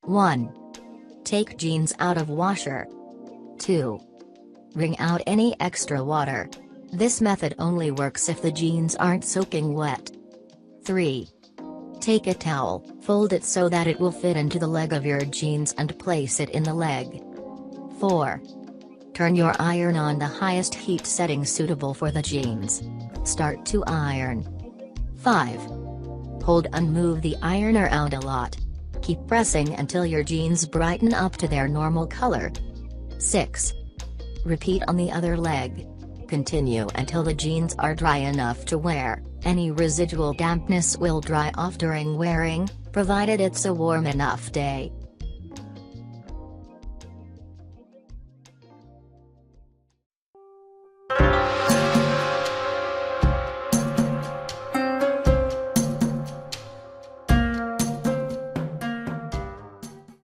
1. Take jeans out of washer. 2. Wring out any extra water. This method only works if the jeans aren't soaking wet. 3. Take a towel, fold it so that it will fit into the leg of your jeans and place it in the leg. 4. Turn your iron on the highest heat setting suitable for the jeans. Start to iron. 5. Hold and move the ironer out a lot. Keep pressing until your jeans brighten up to their normal color. 6. Repeat on the other leg. Continue until the jeans are dry enough to wear. Any residual dampness will dry off during wearing, provided it's a warm enough day.